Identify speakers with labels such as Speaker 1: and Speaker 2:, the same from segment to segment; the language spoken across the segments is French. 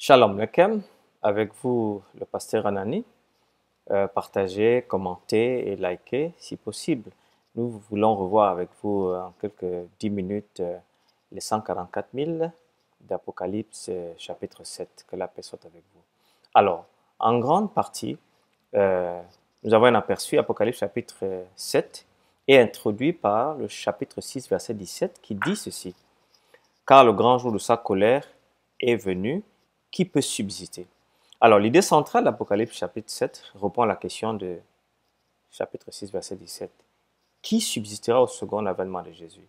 Speaker 1: Shalom Lekem, avec vous le pasteur Anani. Partagez, commentez et likez si possible. Nous voulons revoir avec vous en quelques 10 minutes les 144 000 d'Apocalypse chapitre 7. Que la paix soit avec vous. Alors, en grande partie, nous avons un aperçu. Apocalypse chapitre 7 est introduit par le chapitre 6 verset 17 qui dit ceci. Car le grand jour de sa colère est venu, qui peut subsister? Alors, l'idée centrale d'Apocalypse chapitre 7 répond à la question de chapitre 6, verset 17. Qui subsistera au second avènement de Jésus?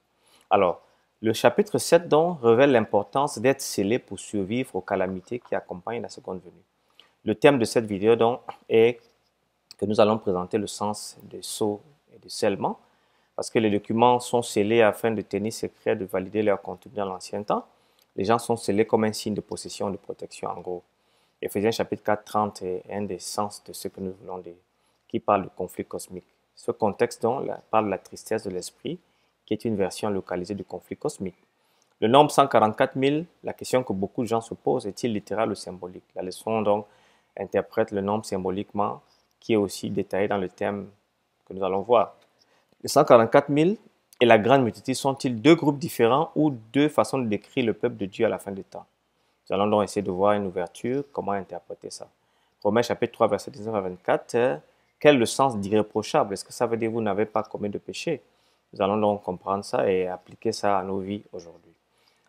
Speaker 1: Alors, le chapitre 7 donc révèle l'importance d'être scellé pour survivre aux calamités qui accompagnent la seconde venue. Le thème de cette vidéo donc est que nous allons présenter le sens des sceaux et du scellement, parce que les documents sont scellés afin de tenir secret, de valider leur contenu dans l'ancien temps. Les gens sont scellés comme un signe de possession, de protection, en gros. Éphésiens chapitre 4, 30 est un des sens de ce que nous voulons dire, qui parle de conflit cosmique. Ce contexte donc parle de la tristesse de l'esprit, qui est une version localisée du conflit cosmique. Le nombre 144 000, la question que beaucoup de gens se posent, est-il littéral ou symbolique? La leçon donc interprète le nombre symboliquement, qui est aussi détaillé dans le thème que nous allons voir. Les 144 000 et la grande multitude sont-ils deux groupes différents ou deux façons de décrire le peuple de Dieu à la fin des temps? Nous allons donc essayer de voir une ouverture, comment interpréter ça. Romains chapitre 3, verset 19 à 24, quel est le sens d'irréprochable? Est-ce que ça veut dire que vous n'avez pas commis de péché? Nous allons donc comprendre ça et appliquer ça à nos vies aujourd'hui.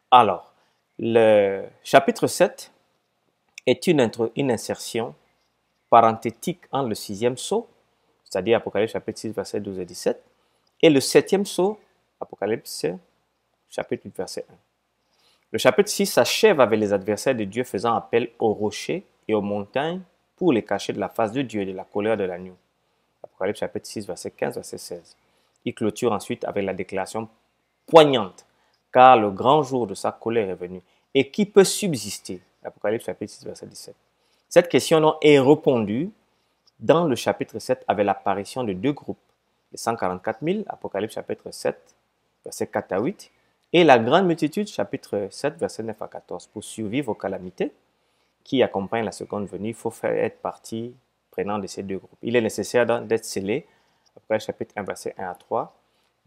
Speaker 1: Alors, le chapitre 7 est une insertion parenthétique entre le sixième sceau, c'est-à-dire Apocalypse chapitre 6, verset 12 et 17, et le septième sceau, Apocalypse chapitre 8, verset 1. Le chapitre 6 s'achève avec les adversaires de Dieu faisant appel aux rochers et aux montagnes pour les cacher de la face de Dieu et de la colère de l'agneau. Apocalypse chapitre 6, verset 15, verset 16. Il clôture ensuite avec la déclaration poignante, car le grand jour de sa colère est venu. Et qui peut subsister? Apocalypse chapitre 6, verset 17. Cette question donc est répondue dans le chapitre 7 avec l'apparition de deux groupes. Les 144 000, Apocalypse chapitre 7, verset 4 à 8, et la grande multitude, chapitre 7, verset 9 à 14. Pour survivre aux calamités qui accompagnent la seconde venue, il faut être partie prenante de ces deux groupes. Il est nécessaire d'être scellé, Apocalypse chapitre 1, verset 1 à 3.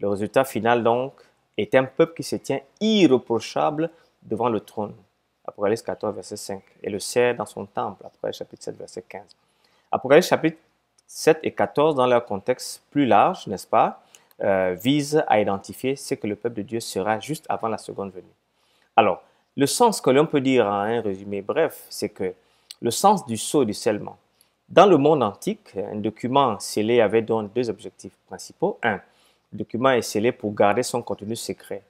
Speaker 1: Le résultat final, donc, est un peuple qui se tient irréprochable devant le trône, Apocalypse 14, verset 5, et le sert dans son temple, Apocalypse chapitre 7, verset 15. Apocalypse chapitre 7 et 14, dans leur contexte plus large, n'est-ce pas, vise à identifier ce que le peuple de Dieu sera juste avant la seconde venue. Alors, le sens que l'on peut dire en un résumé bref, c'est que le sens du sceau et du scellement. Dans le monde antique, un document scellé avait donc deux objectifs principaux. Un, le document est scellé pour garder son contenu secret.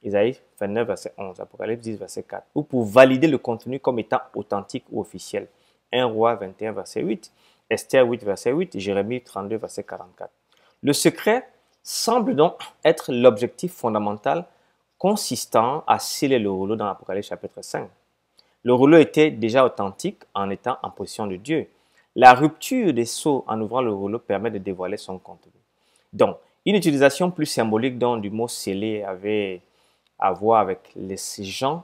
Speaker 1: Isaïe 29, verset 11, Apocalypse 10, verset 4. Ou pour valider le contenu comme étant authentique ou officiel. 1 Roi 21, verset 8, Esther 8, verset 8, Jérémie 32, verset 44. Le secret semble donc être l'objectif fondamental consistant à sceller le rouleau dans l'Apocalypse chapitre 5. Le rouleau était déjà authentique en étant en position de Dieu. La rupture des sceaux en ouvrant le rouleau permet de dévoiler son contenu. Donc, une utilisation plus symbolique du mot sceller avait à voir avec ces gens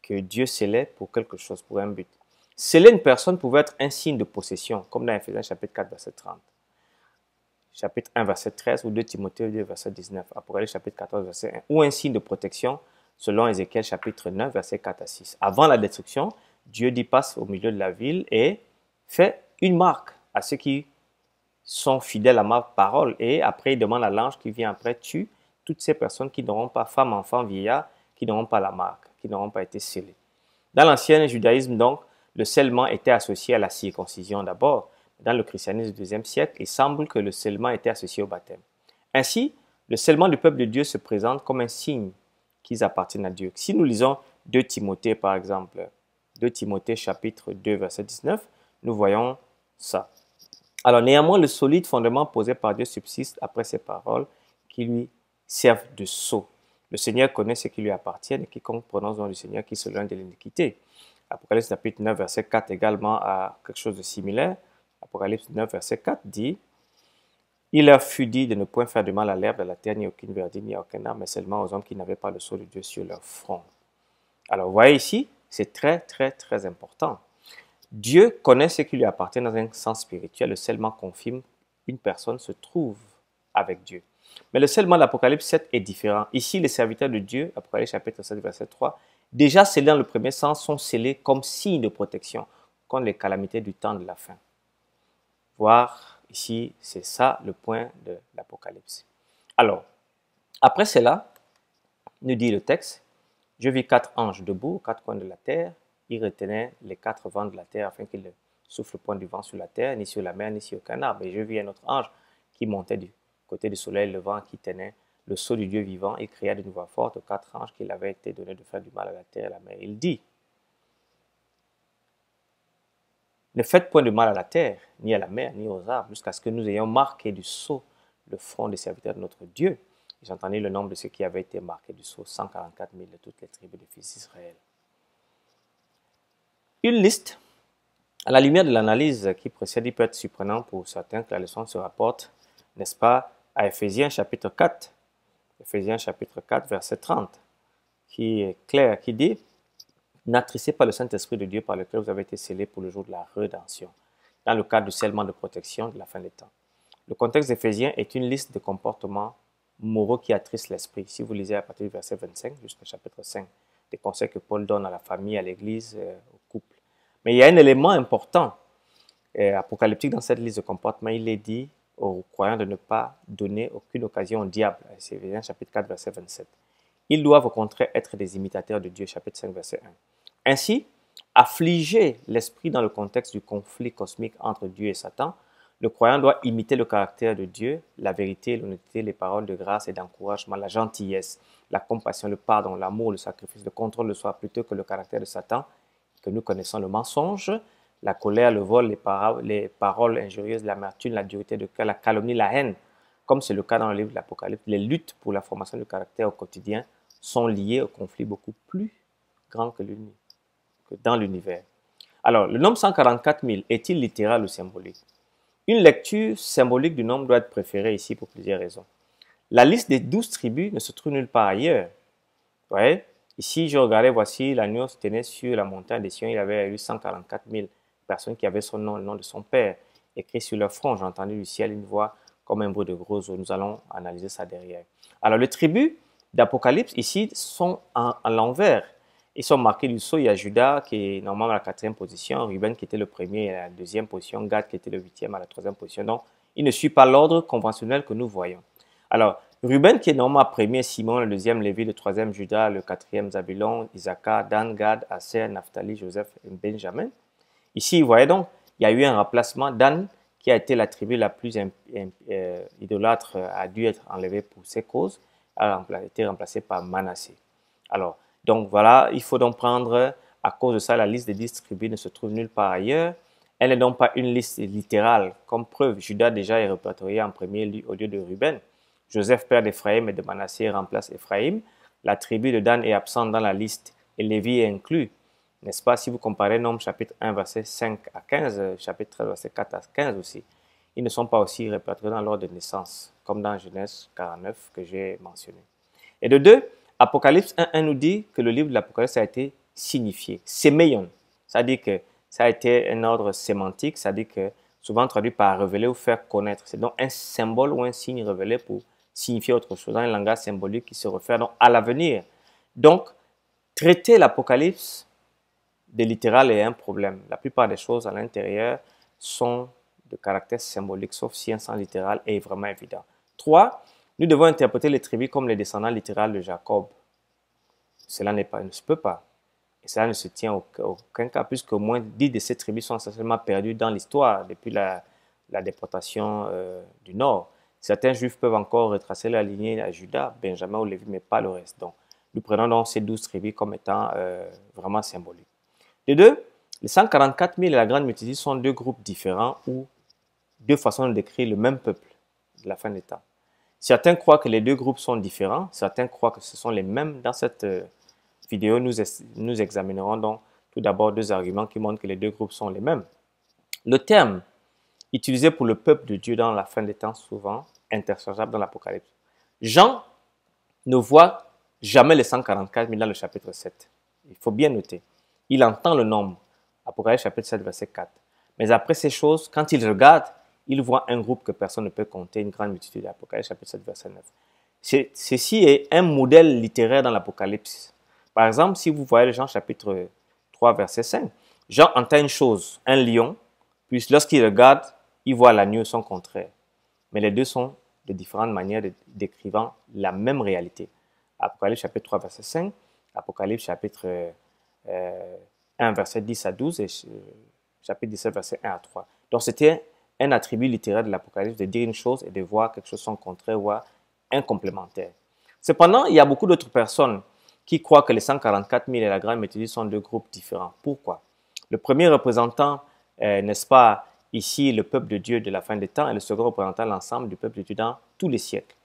Speaker 1: que Dieu scellait pour quelque chose, pour un but. Sceller une personne pouvait être un signe de possession, comme dans Éphésiens chapitre 4, verset 30. Chapitre 1, verset 13, ou 2 Timothée 2, verset 19, Apocalypse chapitre 14, verset 1, ou un signe de protection, selon Ézéchiel chapitre 9, verset 4 à 6. Avant la destruction, Dieu dit passe au milieu de la ville et fait une marque à ceux qui sont fidèles à ma parole. Et après, il demande à l'ange qui vient après, tue toutes ces personnes qui n'auront pas, femmes, enfants, vieillards, qui n'auront pas la marque, qui n'auront pas été scellées. Dans l'ancien judaïsme, donc, le scellement était associé à la circoncision d'abord. Dans le christianisme du IIe siècle, il semble que le scellement était associé au baptême. Ainsi, le scellement du peuple de Dieu se présente comme un signe qu'ils appartiennent à Dieu. Si nous lisons 2 Timothée, par exemple, 2 Timothée chapitre 2, verset 19, nous voyons ça. Alors néanmoins, le solide fondement posé par Dieu subsiste après ces paroles qui lui servent de sceau. Le Seigneur connaît ce qui lui appartient et quiconque prononce le nom du Seigneur qui se loin de l'iniquité. Apocalypse chapitre 9, verset 4 également a quelque chose de similaire. Apocalypse 9, verset 4 dit « Il leur fut dit de ne point faire de mal à l'herbe de la terre, ni aucune verdure, ni à aucun arbre, mais seulement aux hommes qui n'avaient pas le sceau de Dieu sur leur front. » Alors, vous voyez ici, C'est très, très, très important. Dieu connaît ce qui lui appartient dans un sens spirituel. Le scellement confirme qu'une personne se trouve avec Dieu. Mais le scellement de l'Apocalypse 7 est différent. Ici, les serviteurs de Dieu, Apocalypse chapitre 7, verset 3, déjà scellés dans le premier sens, sont scellés comme signe de protection contre les calamités du temps de la fin. Voir ici, c'est ça le point de l'Apocalypse. Alors, après cela, nous dit le texte, je vis 4 anges debout aux 4 coins de la terre. Ils retenaient les 4 vents de la terre afin qu'ils ne soufflent point du vent sur la terre, ni sur la mer, ni sur aucun arbre. Et je vis un autre ange qui montait du côté du soleil levant, qui tenait le sceau du Dieu vivant. Il cria d'une voix forte aux 4 anges qu'il avait été donné de faire du mal à la terre et à la mer. Il dit, ne faites point de mal à la terre, ni à la mer, ni aux arbres, jusqu'à ce que nous ayons marqué du sceau le front des serviteurs de notre Dieu. J'entendis le nombre de ceux qui avaient été marqués du sceau, 144 000 de toutes les tribus des fils d'Israël. Une liste, à la lumière de l'analyse qui précède, il peut être surprenant pour certains que la leçon se rapporte, n'est-ce pas, à Éphésiens chapitre 4, Éphésiens chapitre 4, verset 30, qui est clair, qui dit « N'attristez pas le Saint-Esprit de Dieu par lequel vous avez été scellés pour le jour de la rédemption, dans le cadre du scellement de protection de la fin des temps. » Le contexte d'Éphésiens est une liste de comportements moraux qui attristent l'esprit. Si vous lisez à partir du verset 25 jusqu'au chapitre 5, des conseils que Paul donne à la famille, à l'église, au couple. Mais il y a un élément important apocalyptique dans cette liste de comportements. Il est dit aux croyants de ne pas donner aucune occasion au diable. C'est Éphésiens chapitre 4, verset 27. Ils doivent au contraire être des imitateurs de Dieu, chapitre 5, verset 1. Ainsi, affliger l'esprit dans le contexte du conflit cosmique entre Dieu et Satan, le croyant doit imiter le caractère de Dieu, la vérité, l'honnêteté, les paroles de grâce et d'encouragement, la gentillesse, la compassion, le pardon, l'amour, le sacrifice, le contrôle de soi, plutôt que le caractère de Satan, que nous connaissons, le mensonge, la colère, le vol, les paroles injurieuses, l'amertume, la dureté de cœur, la calomnie, la haine, comme c'est le cas dans le livre de l'Apocalypse. Les luttes pour la formation du caractère au quotidien sont liées au conflit beaucoup plus grand que dans l'univers. Alors, le nombre 144 000 est-il littéral ou symbolique? Une lecture symbolique du nombre doit être préférée ici pour plusieurs raisons. La liste des 12 tribus ne se trouve nulle part ailleurs. Vous voyez? Ici, je regardais, voici, l'agneau se tenait sur la montagne des Sion. Il avait eu 144 000 personnes qui avaient son nom, le nom de son père, écrit sur leur front. J'ai entendu du ciel une voix comme un bruit de gros eaux. Nous allons analyser ça derrière. Alors, les tribus d'Apocalypse, ici, sont à l'envers. Ils sont marqués du sceau. Il y a Judas qui est normalement à la 4e position, Ruben qui était le premier à la 2e position, Gad qui était le 8e à la 3e position. Donc, il ne suit pas l'ordre conventionnel que nous voyons. Alors, Ruben qui est normalement premier, Simon le 2e, Lévi le 3e, Judas le 4e, Zabulon, Issachar, Dan, Gad, Aser, Naphtali, Joseph et Benjamin. Ici, vous voyez donc, il y a eu un remplacement. Dan, qui a été la tribu la plus idolâtre, a dû être enlevé pour ses causes, a été remplacé par Manassé. Alors, donc voilà, il faut donc prendre, à cause de ça, la liste des 10 tribus ne se trouve nulle part ailleurs. Elle n'est donc pas une liste littérale. Comme preuve, Judas déjà est répertorié en premier au lieu de Ruben. Joseph, père d'Ephraïm et de Manassé, remplace Ephraïm. La tribu de Dan est absente dans la liste et Lévi est inclus. N'est-ce pas? Si vous comparez Nombre chapitre 1, verset 5 à 15, chapitre 13, verset 4 à 15 aussi, ils ne sont pas aussi répertoriés dans l'ordre de naissance, comme dans Genèse 49 que j'ai mentionné. Et de deux, Apocalypse 1.1 nous dit que le livre de l'Apocalypse a été signifié, séméion. Ça dit que ça a été un ordre sémantique, ça dit que souvent traduit par révéler ou faire connaître. C'est donc un symbole ou un signe révélé pour signifier autre chose, dans un langage symbolique qui se réfère donc à l'avenir. Donc, traiter l'Apocalypse de littéral est un problème. La plupart des choses à l'intérieur sont de caractère symbolique, sauf si un sens littéral est vraiment évident. 3. Nous devons interpréter les tribus comme les descendants littéraux de Jacob. Cela ne se peut pas. Et cela ne se tient aucun cas, puisque au moins 10 de ces tribus sont essentiellement perdues dans l'histoire depuis la déportation du Nord. Certains juifs peuvent encore retracer la lignée à Judas, Benjamin ou Lévi, mais pas le reste. Donc, nous prenons donc ces 12 tribus comme étant vraiment symboliques. De deux, les 144 000 et la grande multitude sont deux groupes différents ou deux façons de décrire le même peuple de la fin des temps. Certains croient que les deux groupes sont différents, certains croient que ce sont les mêmes. Dans cette vidéo, nous examinerons donc tout d'abord deux arguments qui montrent que les deux groupes sont les mêmes. Le terme utilisé pour le peuple de Dieu dans la fin des temps, souvent interchangeable dans l'Apocalypse. Jean ne voit jamais les 144 000 dans le chapitre 7. Il faut bien noter. Il entend le nombre. Apocalypse chapitre 7, verset 4. Mais après ces choses, quand il regarde, il voit un groupe que personne ne peut compter, une grande multitude. Apocalypse chapitre 7, verset 9. Ceci est un modèle littéraire dans l'Apocalypse. Par exemple, si vous voyez Jean chapitre 3, verset 5, Jean entend une chose, un lion, puis lorsqu'il regarde, il voit l'agneau, son contraire. Mais les deux sont de différentes manières décrivant la même réalité. Apocalypse chapitre 3, verset 5, Apocalypse chapitre 1, verset 10 à 12 et chapitre 17, verset 1 à 3. Donc c'était un attribut littéraire de l'Apocalypse de dire une chose et de voir quelque chose son contraire, voire un complémentaire. Cependant, il y a beaucoup d'autres personnes qui croient que les 144 000 et la grande multitude sont deux groupes différents. Pourquoi? Le premier représentant, n'est-ce pas, ici le peuple de Dieu de la fin des temps et le second représentant l'ensemble du peuple de Dieu dans tous les siècles.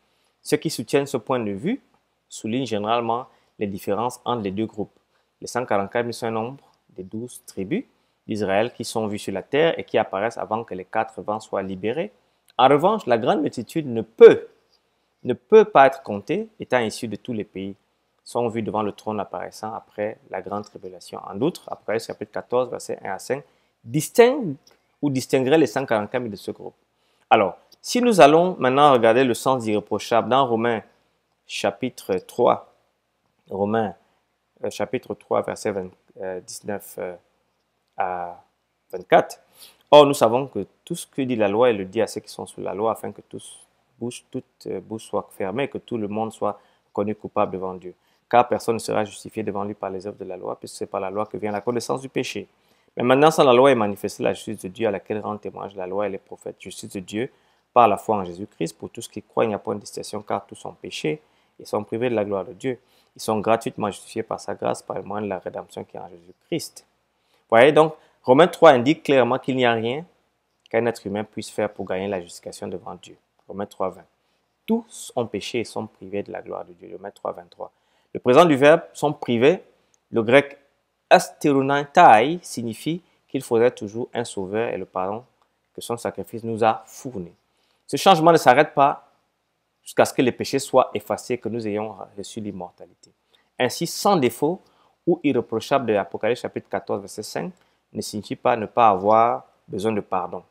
Speaker 1: Ceux qui soutiennent ce point de vue soulignent généralement les différences entre les deux groupes. Les 144 000 sont un nombre des 12 tribus d'Israël qui sont vues sur la terre et qui apparaissent avant que les 4 vents soient libérés. En revanche, la grande multitude ne peut pas être comptée, étant issue de tous les pays, sont vus devant le trône apparaissant après la grande tribulation. En outre, Apocalypse chapitre 14, versets 1 à 5, distinguerait les 144 000 de ce groupe. Alors, si nous allons maintenant regarder le sens irréprochable dans Romains chapitre 3, versets 19 à 24, or nous savons que tout ce que dit la loi, elle le dit à ceux qui sont sous la loi, afin que toute bouche soit fermée et que tout le monde soit connu coupable devant Dieu. Car personne ne sera justifié devant lui par les œuvres de la loi, puisque c'est par la loi que vient la connaissance du péché. Mais maintenant, sans la loi est manifestée la justice de Dieu, à laquelle rend témoignage la loi et les prophètes. Justice de Dieu par la foi en Jésus-Christ. Pour tous qui croient, il n'y a pas de distinction, car tous sont péchés et sont privés de la gloire de Dieu. Ils sont gratuitement justifiés par sa grâce, par le moyen de la rédemption qui est en Jésus-Christ. Vous voyez, donc, Romains 3 indique clairement qu'il n'y a rien qu'un être humain puisse faire pour gagner la justification devant Dieu. Romains 3, 20. Tous ont péché et sont privés de la gloire de Dieu. Romains 3, 23. Le présent du verbe sont privés. Le grec astéronantai signifie qu'il faudrait toujours un sauveur et le pardon que son sacrifice nous a fourni. Ce changement ne s'arrête pas jusqu'à ce que les péchés soient effacés, que nous ayons reçu l'immortalité. Ainsi, sans défaut ou irréprochable de l'Apocalypse chapitre 14, verset 5, ne signifie pas ne pas avoir besoin de pardon.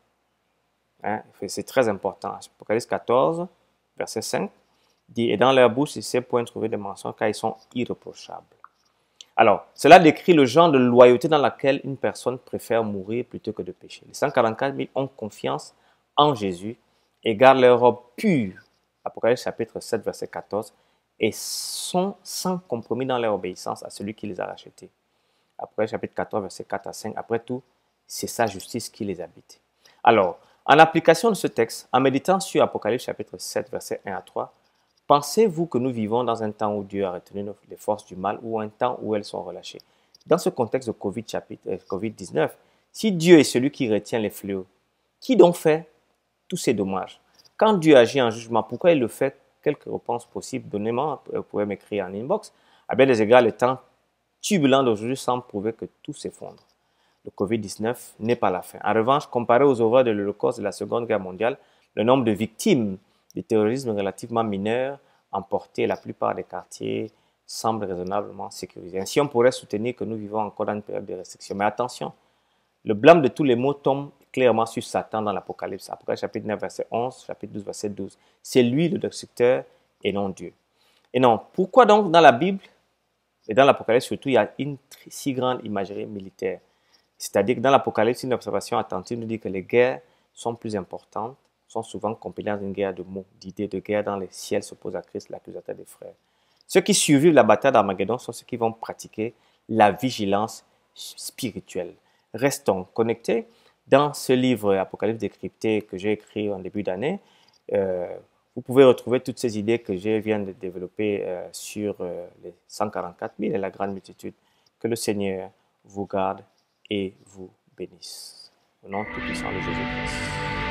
Speaker 1: Hein? C'est très important. Apocalypse 14, verset 5, dit « Et dans leur bouche, il ne s'est point trouvé de mensonges, car ils sont irréprochables. » Alors, cela décrit le genre de loyauté dans laquelle une personne préfère mourir plutôt que de pécher. Les 144 000 ont confiance en Jésus et gardent leur robe pure. Apocalypse chapitre 7, verset 14, et sont sans compromis dans leur obéissance à celui qui les a rachetés. Apocalypse chapitre 14, verset 4 à 5, après tout, c'est sa justice qui les habite. Alors, en application de ce texte, en méditant sur Apocalypse chapitre 7, verset 1 à 3, pensez-vous que nous vivons dans un temps où Dieu a retenu les forces du mal ou un temps où elles sont relâchées? Dans ce contexte de COVID-19, si Dieu est celui qui retient les fléaux, qui donc fait tous ces dommages? Quand Dieu agit en jugement, pourquoi il le fait? Quelques réponses possibles. Donnez-moi, vous pouvez m'écrire en inbox. À bien des égards, le temps turbulent d'aujourd'hui semble prouver que tout s'effondre. Le COVID-19 n'est pas la fin. En revanche, comparé aux horreurs de l'Holocauste et de la Seconde Guerre mondiale, le nombre de victimes du terrorisme est relativement mineur, emporté, la plupart des quartiers semblent raisonnablement sécurisés. Ainsi, on pourrait soutenir que nous vivons encore dans une période de restriction. Mais attention, le blâme de tous les maux tombe clairement sur Satan dans l'Apocalypse. Apocalypse chapitre 9, verset 11, chapitre 12, verset 12. C'est lui le destructeur et non Dieu. Et non, pourquoi donc dans la Bible et dans l'Apocalypse surtout, il y a une si grande imagerie militaire? C'est-à-dire que dans l'Apocalypse, une observation attentive nous dit que les guerres sont plus importantes, sont souvent compilées dans une guerre de mots, d'idées de guerre dans les ciels s'opposent à Christ, l'accusateur des frères. Ceux qui survivent la bataille d'Armageddon sont ceux qui vont pratiquer la vigilance spirituelle. Restons connectés. Dans ce livre Apocalypse décrypté que j'ai écrit en début d'année, vous pouvez retrouver toutes ces idées que je viens de développer sur les 144 000 et la grande multitude. Que le Seigneur vous garde et vous bénisse. Au nom tout puissant de Jésus-Christ.